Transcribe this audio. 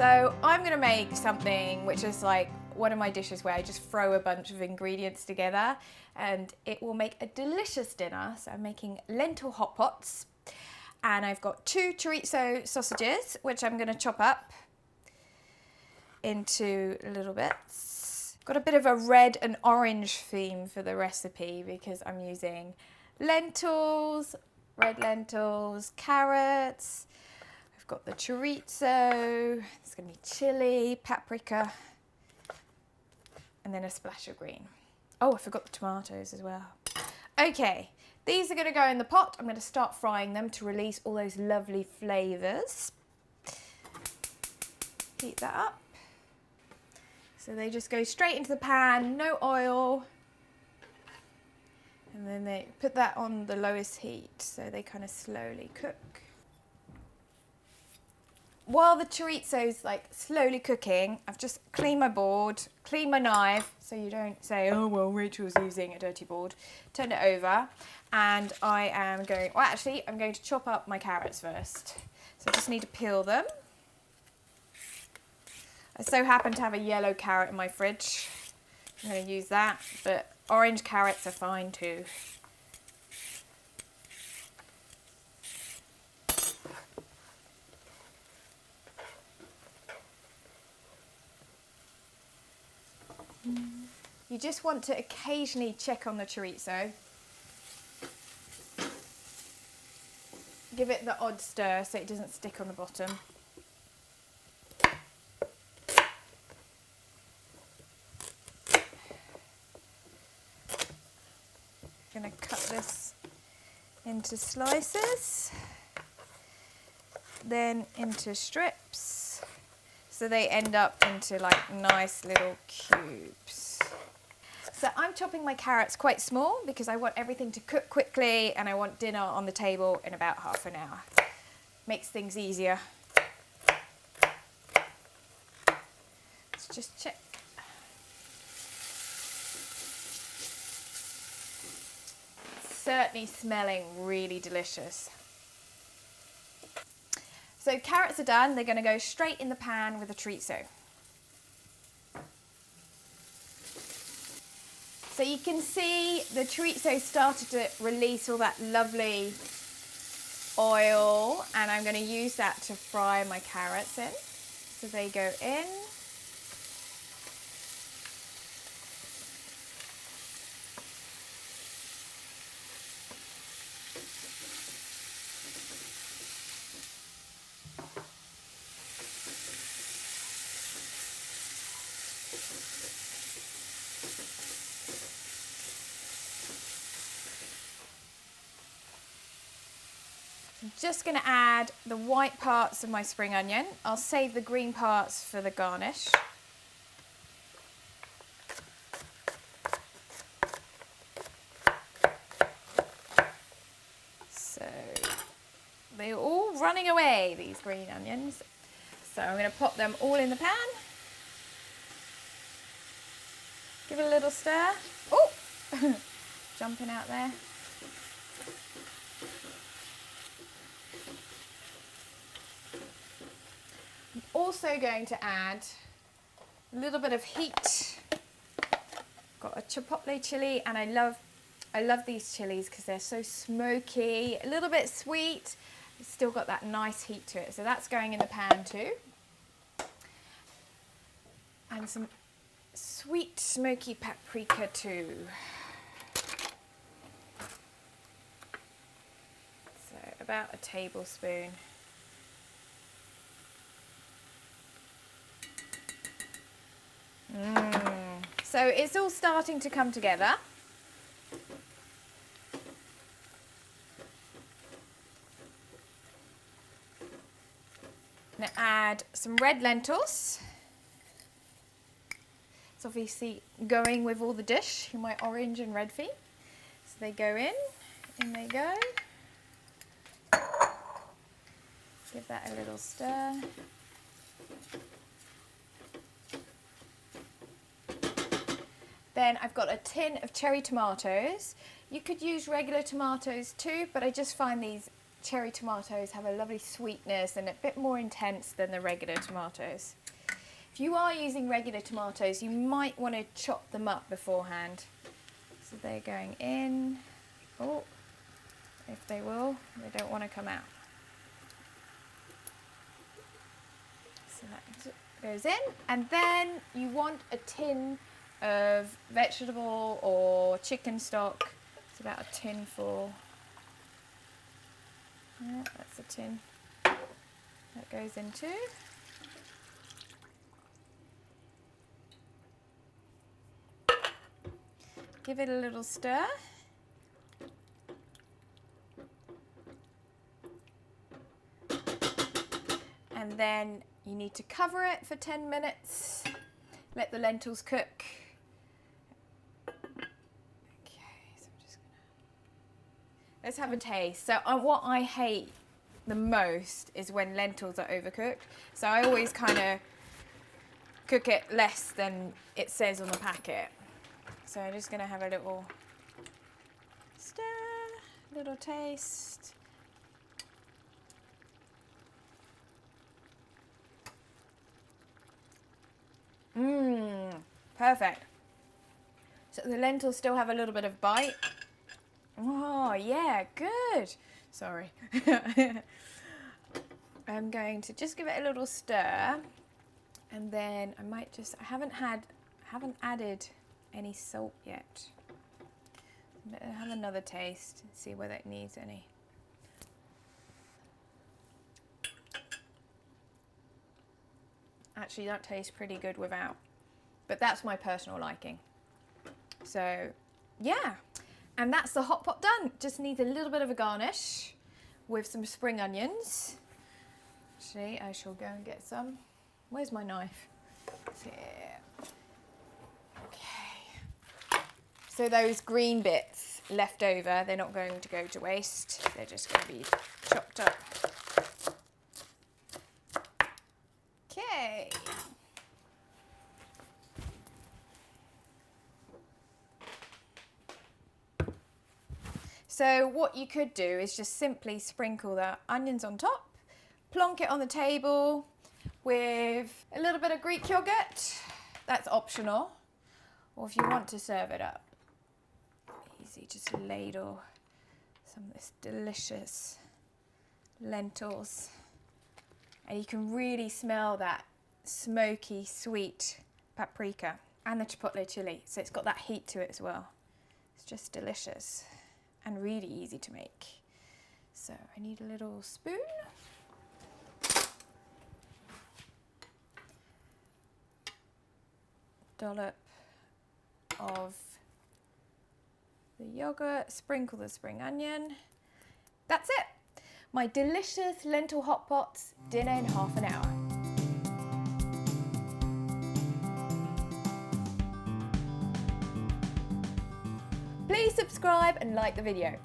So I'm gonna make something which is like one of my dishes where I just throw a bunch of ingredients together and it will make a delicious dinner. So I'm making lentil hot pots and I've got 2 chorizo sausages which I'm gonna chop up into little bits. Got a bit of a red and orange theme for the recipe because I'm using lentils, red lentils, carrots. I've got the chorizo, it's gonna be chili, paprika, and then a splash of green. Oh, I forgot the tomatoes as well. Okay, these are gonna go in the pot. I'm gonna start frying them to release all those lovely flavors. Heat that up. So they just go straight into the pan, no oil. And then they put that on the lowest heat so they kind of slowly cook. While the chorizo's like slowly cooking, I've just cleaned my board, cleaned my knife, so you don't say, oh, well, Rachel's using a dirty board. Turn it over, and I am going, well, actually, I'm going to chop up my carrots first. So I just need to peel them. I so happen to have a yellow carrot in my fridge. I'm going to use that, but orange carrots are fine too. You just want to occasionally check on the chorizo. Give it the odd stir so it doesn't stick on the bottom. I'm going to cut this into slices, then into strips, so they end up into like nice little cubes. So I'm chopping my carrots quite small because I want everything to cook quickly and I want dinner on the table in about half an hour. Makes things easier. Let's just check. Certainly smelling really delicious. So carrots are done, they're going to go straight in the pan with the chorizo. So you can see the chorizo started to release all that lovely oil, and I'm going to use that to fry my carrots in. So they go in. I'm just going to add the white parts of my spring onion. I'll save the green parts for the garnish. So they're all running away, these green onions. So I'm going to pop them all in the pan. Give it a little stir. Oh, jumping out there. I'm also going to add a little bit of heat. Got a chipotle chili, and I love these chilies because they're so smoky, a little bit sweet. It's still got that nice heat to it. So that's going in the pan too. And some sweet smoky paprika too. So about a tablespoon. So it's all starting to come together. I'm going to add some red lentils. It's obviously going with all the dish in my orange and red theme. So they go in they go. Give that a little stir. Then I've got a tin of cherry tomatoes. You could use regular tomatoes too, but I just find these cherry tomatoes have a lovely sweetness and a bit more intense than the regular tomatoes. If you are using regular tomatoes, you might want to chop them up beforehand. So they're going in. Oh, if they will, they don't want to come out. So that goes in, and then you want a tin of vegetable or chicken stock. It's about a tin full. Yeah, that's a tin. That goes into. Give it a little stir. And then you need to cover it for 10 minutes. Let the lentils cook. Let's have a taste. So what I hate the most is when lentils are overcooked. So I always kind of cook it less than it says on the packet. So I'm just going to have a little stir, little taste. Perfect. So the lentils still have a little bit of bite. Oh, yeah, good. Sorry. I'm going to just give it a little stir, and then I might just, I haven't added any salt yet. I'll have another taste, see whether it needs any. Actually, that tastes pretty good without, but that's my personal liking. So, yeah. And that's the hot pot done. Just needs a little bit of a garnish with some spring onions. Actually, I shall go and get some. Where's my knife? It's here. Okay. So those green bits left over, they're not going to go to waste. They're just going to be chopped up. Okay. So what you could do is just simply sprinkle the onions on top, plonk it on the table with a little bit of Greek yogurt. That's optional. Or if you want to serve it up, easy, just ladle some of this delicious lentils. And you can really smell that smoky, sweet paprika and the chipotle chili. So it's got that heat to it as well. It's just delicious. And really easy to make. So I need a little spoon. Dollop of the yogurt, sprinkle the spring onion. That's it. My delicious lentil hot pots dinner in half an hour. Please subscribe and like the video.